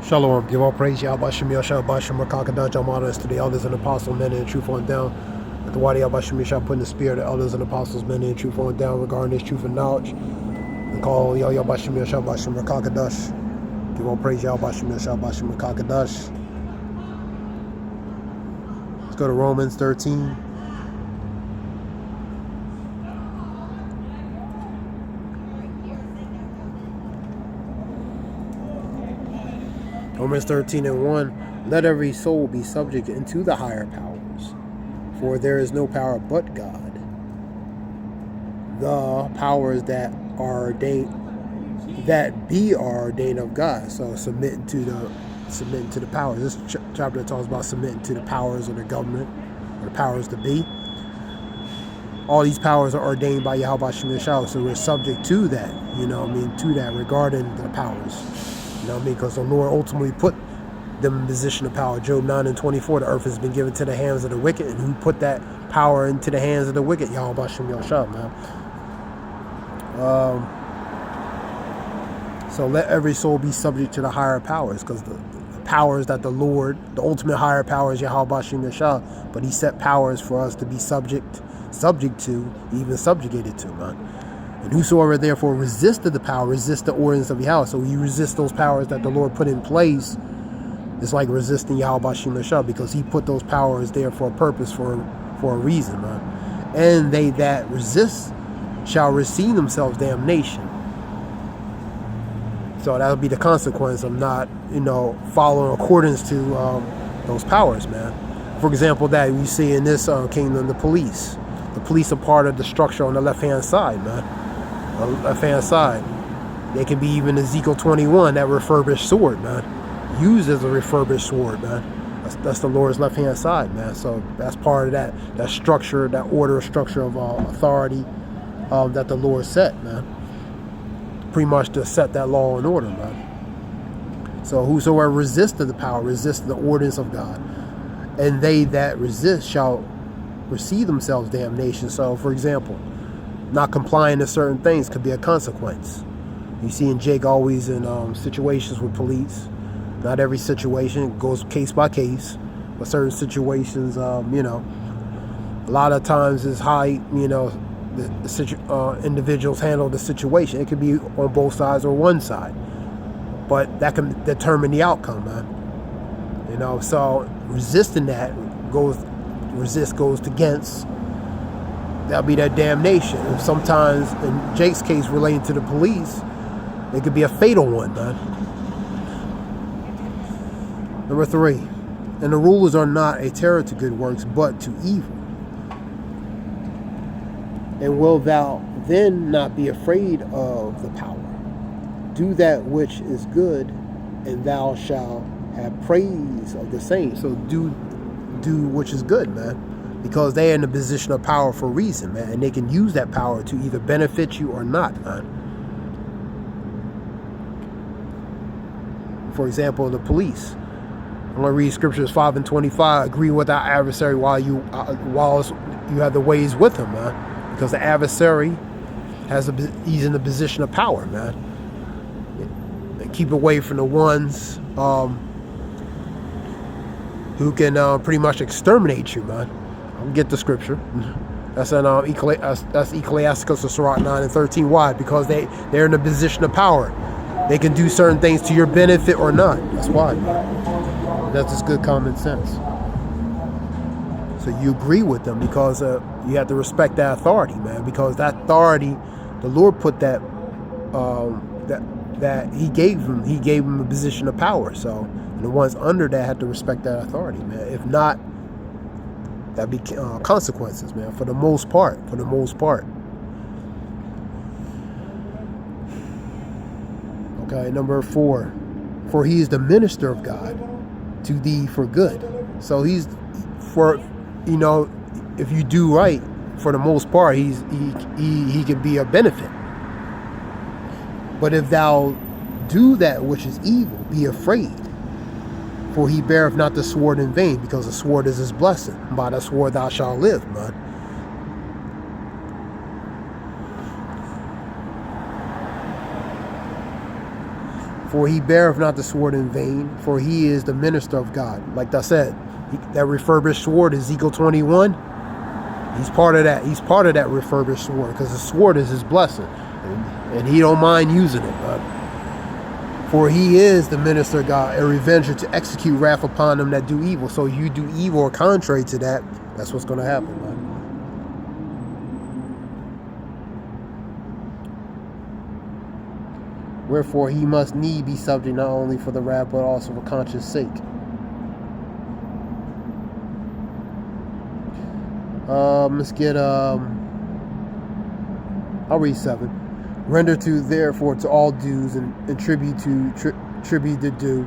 Shalom. Give all praise, Yahweh Shem Yahshua Bashem Rakakadash Amadas to the elders and apostles, men and truth on down. At the Wadi Yahweh Shem Yahshua put in the spirit the elders and apostles, men and truth on down regarding this truth and knowledge. And call Yahweh Shem Yahshua Bashem Rakakadash. Give all praise, Yahweh Shem Yahshua Bashem Rakakadash. Let's go to Romans 13. Romans 13:1, let every soul be subject unto the higher powers, for there is no power but God. The powers that are ordained, that be are ordained of God. So submitting to the powers. This chapter talks about submitting to the powers of the government, or the powers to be. All these powers are ordained by Yahweh Shem Yahshua, so we're subject to that. To that regarding the powers. Because the Lord ultimately put them in position of power. Job 9:24, the earth has been given to the hands of the wicked, and who put that power into the hands of the wicked? Yahweh Shem Yahshua, man. So let every soul be subject to the higher powers, because the powers that the Lord, the ultimate higher power is Yahweh Shem Yahshua, but he set powers for us to be subject to, even subjugated to, man. And whosoever therefore resisted the power, resist the ordinance of Yahweh. So you resist those powers that the Lord put in place. It's like resisting Yahweh Shem Yahshua, because he put those powers there for a purpose, for a reason, man. And they that resist shall receive themselves damnation. So that'll be the consequence of not, following accordance to those powers, man. For example, that we see in this kingdom, the police. The police are part of the structure on the left-hand side, man. Left-hand side. They can be even Ezekiel 21, that refurbished sword, man. Used as a refurbished sword, man. That's the Lord's left-hand side, man. So that's part of that structure, that order, structure of authority that the Lord set, man. Pretty much to set that law and order, man. So whosoever resisted the power, resisted the ordinance of God, and they that resist shall receive themselves damnation. So, for example, not complying to certain things could be a consequence. You see in Jake always in situations with police. Not every situation goes case by case, but certain situations, a lot of times is how, the individuals handle the situation. It could be on both sides or one side, but that can determine the outcome, man. So resisting that goes against. That'll be that damnation. And sometimes, in Jake's case, relating to the police, it could be a fatal one, man. Number 3, and the rulers are not a terror to good works, but to evil. And will thou then not be afraid of the power? Do that which is good, and thou shalt have praise of the same. So do which is good, man. Because they're in a position of power for a reason, man. And they can use that power to either benefit you or not, man. For example, the police. I'm going to read scriptures 5:25. Agree with our adversary while you have the ways with him, man. Because the adversary he's in a position of power, man. And keep away from the ones who can pretty much exterminate you, man. Get the scripture. That's in that's Ecclesiasticus of Sirach 9:13. Why? Because they're in a position of power. They can do certain things to your benefit or not. That's why, man. That's just good common sense. So you agree with them because you have to respect that authority, man. Because that authority, the Lord put that He gave them. He gave them a position of power. So and the ones under that have to respect that authority, man. If not, that'd be consequences, man, for the most part. Okay, number 4. For he is the minister of God to thee for good. So he's for, if you do right, for the most part, he can be a benefit. But if thou do that which is evil, be afraid. For he beareth not the sword in vain, because the sword is his blessing. By the sword thou shalt live, man. For he beareth not the sword in vain, for he is the minister of God. Like I said, that refurbished sword, Ezekiel 21, he's part of that. He's part of that refurbished sword, because the sword is his blessing, and he don't mind using it. For he is the minister of God, a revenger to execute wrath upon them that do evil. So you do evil or contrary to that, that's what's going to happen, man. Wherefore he must need be subject not only for the wrath, but also for conscience sake. Let's get I'll read 7. Render to therefore to all dues and tribute to tribute to due.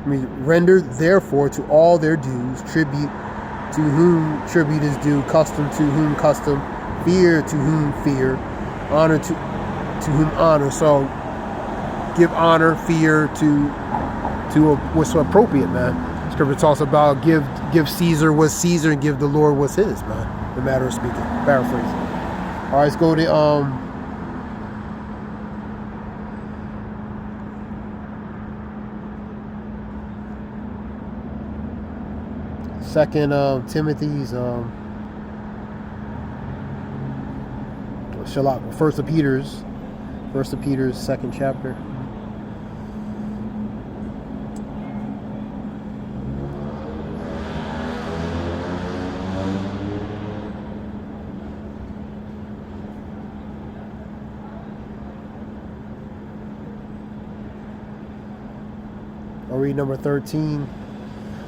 Render therefore to all their dues, tribute to whom tribute is due, custom to whom custom, fear to whom fear, honor to whom honor. So give honor, fear to what's appropriate, man. Scripture talks about give Caesar what's Caesar and give the Lord what's his, man. The matter of speaking. Paraphrasing. All right, let's go to Second Timothy's First of Peter's second chapter. I'll read number 13.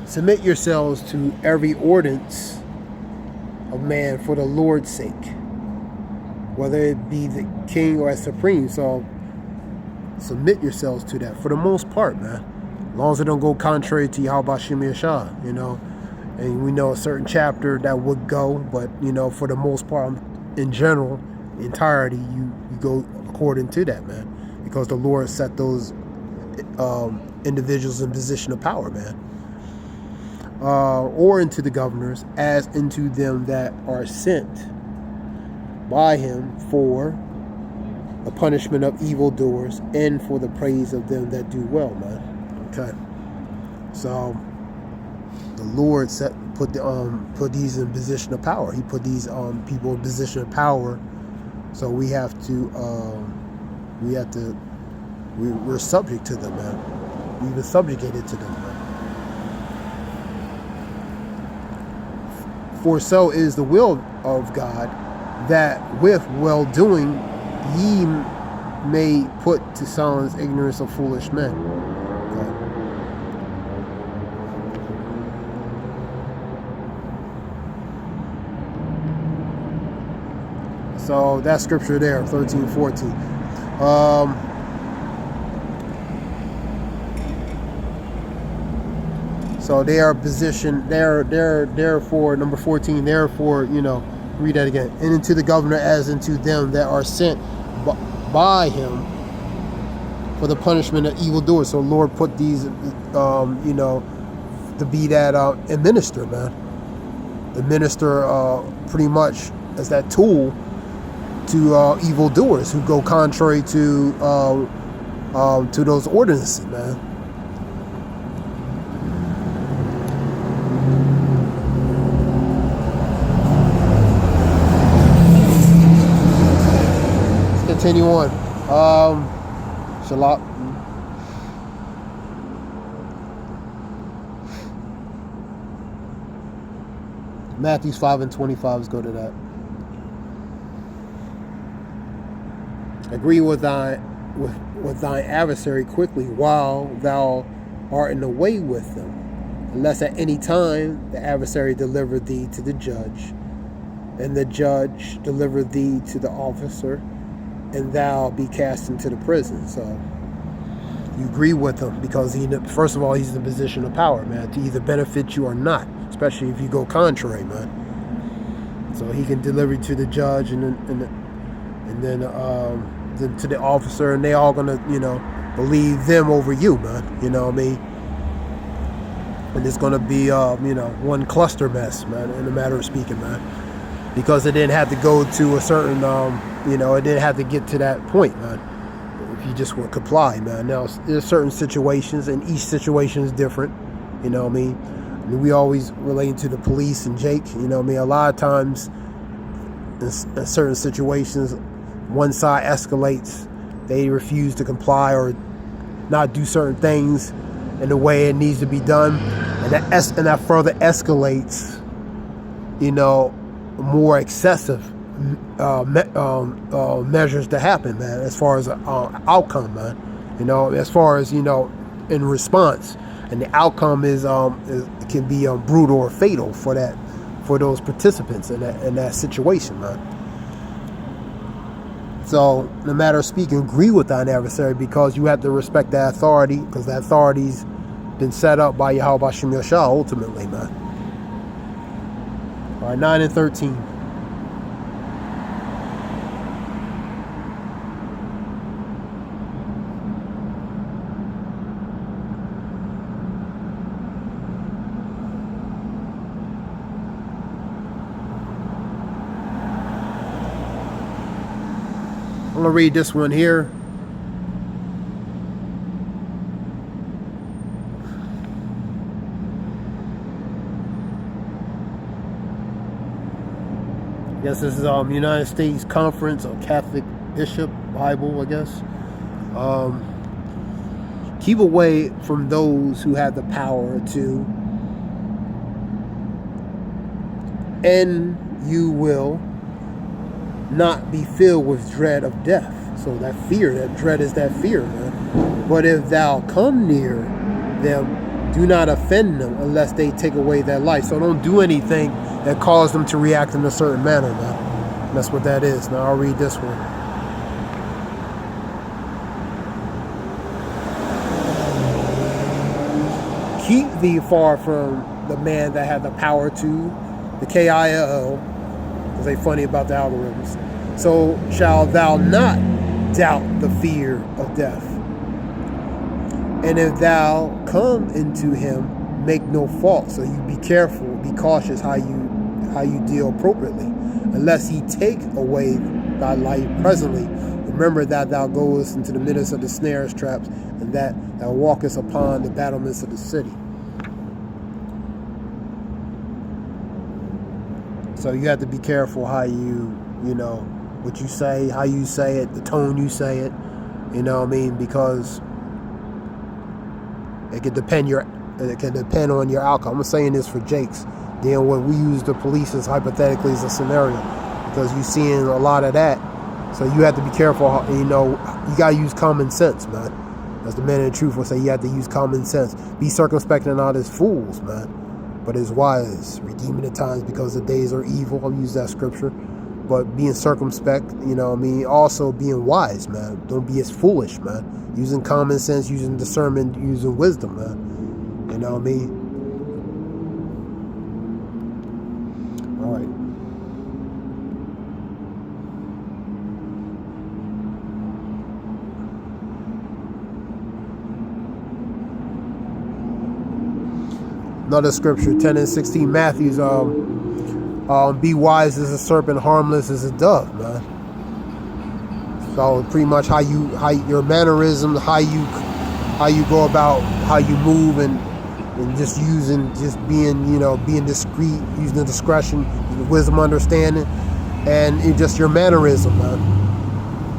Submit yourselves to every ordinance of man for the Lord's sake, whether it be the king or as supreme. So submit yourselves to that for the most part, man. As long as it don't go contrary to Yahweh Shem Yashah, you know. And we know a certain chapter that would go, but you know, for the most part, in general, entirety, you go according to that, man, because the Lord set those individuals in position of power, man. Or into the governors, as into them that are sent by him for the punishment of evildoers and for the praise of them that do well, man. Okay. So the Lord put these in position of power. He put these people in position of power. So we're subject to them, man. We've been subjugated to them, man. For so is the will of God, that with well-doing ye may put to silence ignorance of foolish men. Okay. So that scripture there, 13:14. So they are positioned, therefore, number 14, therefore, you know, read that again. And into the governor as into them that are sent by him for the punishment of evildoers. So Lord put these, you know, to be that administer, man. Administer pretty much as that tool to evildoers who go contrary to those ordinances, man. Continue on. Shalom. Matthew 5:25. Let's go to that. Agree with thine adversary quickly while thou art in the way with them, unless at any time the adversary deliver thee to the judge, and the judge deliver thee to the officer, and thou be cast into the prison. So you agree with him because first of all, he's in a position of power, man, to either benefit you or not, especially if you go contrary, man. So he can deliver you to the judge and then to the officer, and they all gonna, you know, believe them over you, man. You know what I mean? And it's gonna be, you know, one cluster mess, man, in a matter of speaking, man. Because it didn't have to go to a certain, you know, it didn't have to get to that point, man. if you just would comply, man. Now, there's certain situations, and each situation is different. You know what I mean? We always relate to the police and Jake. You know what I mean? A lot of times, in certain situations, one side escalates. They refuse to comply or not do certain things in the way it needs to be done, and that further escalates, you know, more excessive measures to happen, man, as far as outcome, man. You know, as far as, you know, in response, and the outcome it can be brutal or fatal for those participants in that situation, man. So, no matter speaking, agree with thine adversary, because you have to respect that authority, because that authority's been set up by Yahweh B'Shem Yashah ultimately, man. All right, 9 and 13. I'm going to read this one here. I guess this is United States Conference of Catholic Bishop Bible, I guess. Keep away from those who have the power to, and you will not be filled with dread of death. So that fear, that dread is that fear, man. But if thou come near them, do not offend them unless they take away their life. So don't do anything that causes them to react in a certain manner, man. And that's what that is. Now I'll read this one. Keep thee far from the man that had the power to, the KIL, because they funny about the algorithms. So shall thou not doubt the fear of death. And if thou come into him, make no fault. So you be careful, be cautious how you deal appropriately. Unless he take away thy life presently, remember that thou goest into the midst of the snares, traps, and that thou walkest upon the battlements of the city. So you have to be careful how you know, what you say, how you say it, the tone you say it, you know what I mean? Because it can depend on your outcome. I'm saying this for Jake's. Then when we use the police as hypothetically as a scenario, because you're seeing a lot of that. So you have to be careful, you know, you gotta use common sense, man. As the man in truth will say, you have to use common sense. Be circumspect and not as fools, man, but as wise, redeeming the times because the days are evil. I'll use that scripture. But being circumspect, you know what I mean, also being wise, man. Don't be as foolish, man. Using common sense, using discernment, using wisdom, man. You know what I mean? All right. Another scripture, 10 and 16, Matthew's, be wise as a serpent, harmless as a dove, man. So pretty much how your mannerisms, how you go about, how you move, and just being, you know, being discreet, using the discretion, wisdom, understanding, and just your mannerism, man.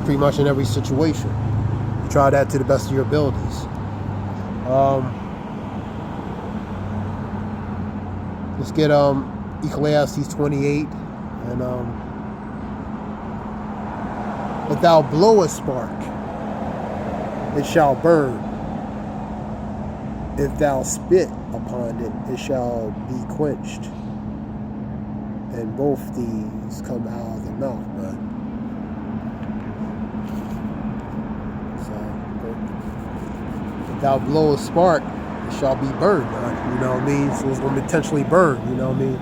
Pretty much in every situation. You try that to the best of your abilities. Let's get Ecclesiastes 28, and if thou blow a spark, it shall burn. If thou spit upon it, it shall be quenched. And both these come out of the mouth, man. So, if thou blow a spark, it shall be burned, man. You know what I mean? So it's going to potentially burn. You know what I mean?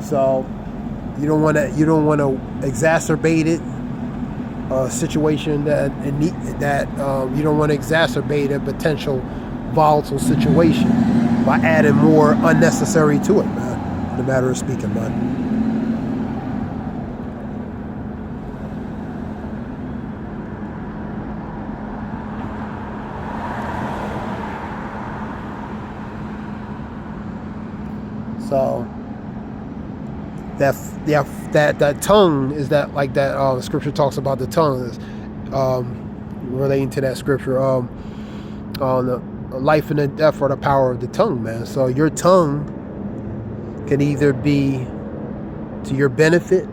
So you don't want to exacerbate it. A situation that you don't want to exacerbate a potential volatile situation by adding more unnecessary to it, man. In the matter of speaking, man. So that tongue is that, like that scripture talks about the tongue is relating to that scripture on the life and the death or the power of the tongue, man. So your tongue can either be to your benefit,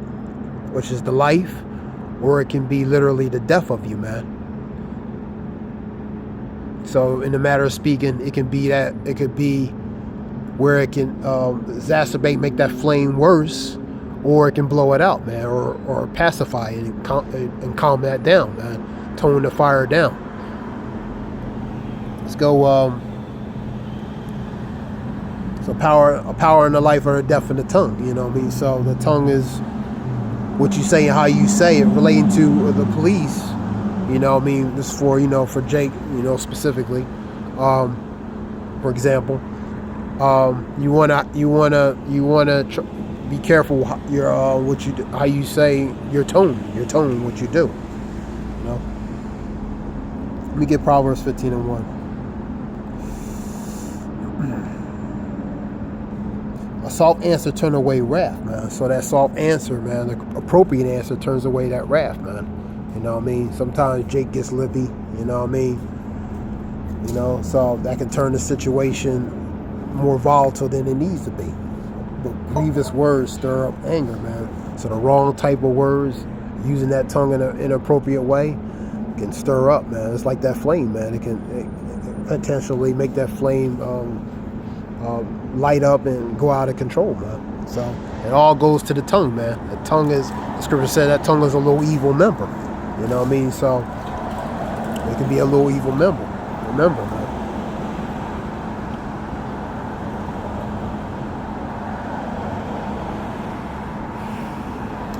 which is the life, or it can be literally the death of you, man. So in the matter of speaking, it can be that, it could be where it can exacerbate, make that flame worse, or it can blow it out, man, or pacify it and calm that down, man, tone the fire down. Let's go. So power in the life or the death in the tongue. You know what I mean? So the tongue is what you say and how you say it, relating to the police. You know what I mean? This is for, for Jake, specifically. For example, you wanna be careful your what you do, how you say your tone, what you do. Let me get Proverbs 15:1. A soft answer turn away wrath, man. So that soft answer, man, the appropriate answer turns away that wrath, man. You know what I mean? Sometimes Jake gets lippy, you know what I mean? So that can turn the situation more volatile than it needs to be. But grievous words stir up anger, man. So the wrong type of words, using that tongue in an inappropriate way, can stir up, man. It's like that flame, man. It can potentially make that flame light up and go out of control, man. So it all goes to the tongue, man. The tongue is, the scripture said, that tongue is a little evil member. You know what I mean? So it can be a little evil member. Remember, man.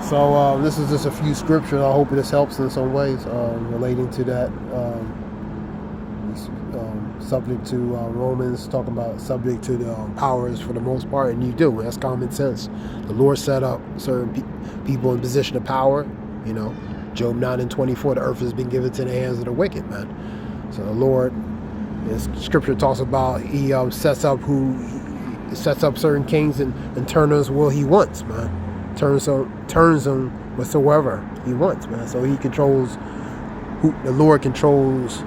So this is just a few scriptures. I hope this helps in some ways relating to that subject to Romans, talking about subject to the powers for the most part, and you do. That's common sense. The Lord set up certain people in position of power. Job 9:24, the earth has been given to the hands of the wicked, man. So the Lord, as Scripture talks about, He sets up certain kings and turns them where He wants, man. Turns them whatsoever He wants, man. So He controls the Lord controls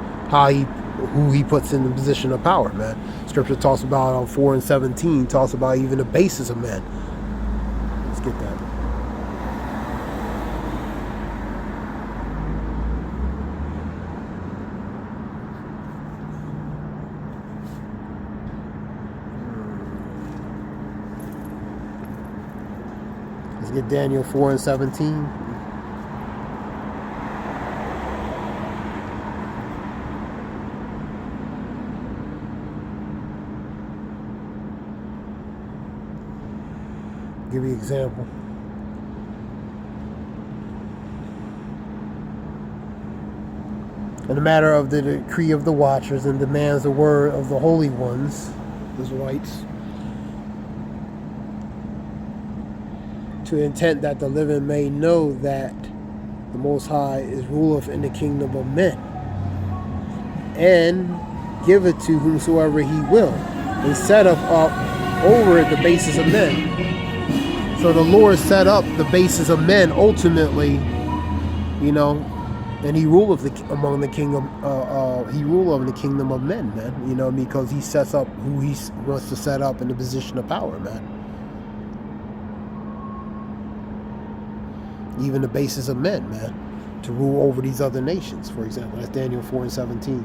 who He puts in the position of power, man. Scripture talks about 4:17 talks about even the basis of men. Let's get that. Let's get Daniel 4:17. Give you an example. In the matter of the decree of the watchers and demands the word of the holy ones, Israelites, to the intent that the living may know that the Most High is ruleth in the kingdom of men, and give it to whomsoever He will, and set up over it the basis of men. So the Lord set up the basis of men ultimately, and He ruleth among the kingdom. He ruleth over the kingdom of men, man. Because He sets up who He wants to set up in the position of power, man. Even the basis of men, man, to rule over these other nations, for example. That's Daniel 4:17.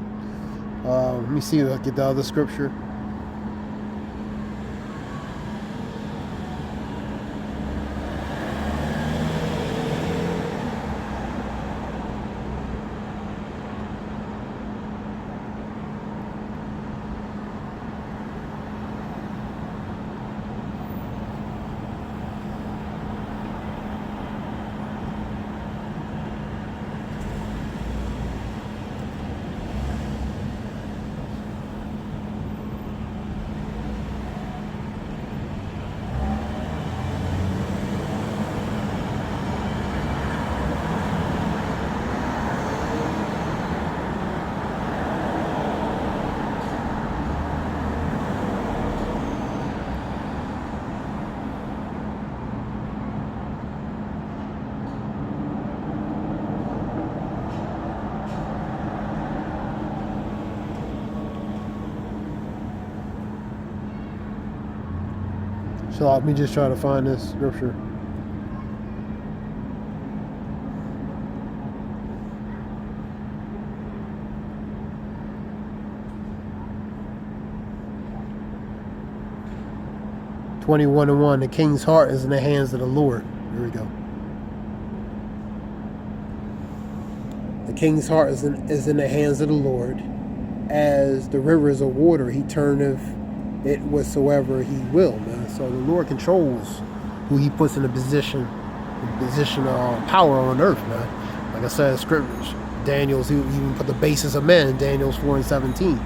Let me see if I get the other scripture. So let me just try to find this scripture. (21:1). The king's heart is in the hands of the Lord. Here we go. The king's heart is in the hands of the Lord. As the rivers of water, he turneth it whatsoever he will, man. So the Lord controls who he puts in a position of power on earth, man. Like I said, scriptures, Daniel's, he even put the basis of men in Daniel's 4:17.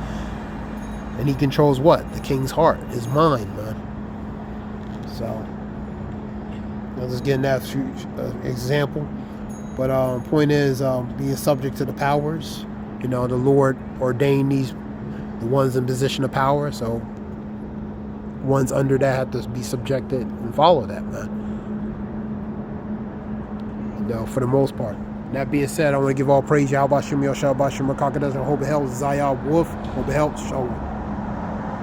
And he controls what? The king's heart, his mind, man. So I'm just getting that example. But point is, being subject to the powers. You know, the Lord ordained the ones in position of power. So ones under that have to be subjected and follow that, man. You know, for the most part. That being said, I want to give all praise. Yahweh Shem Yahshua Bashim Rakaka doesn't hope it helps. Zayah Wolf. Hope it helps. Shalom.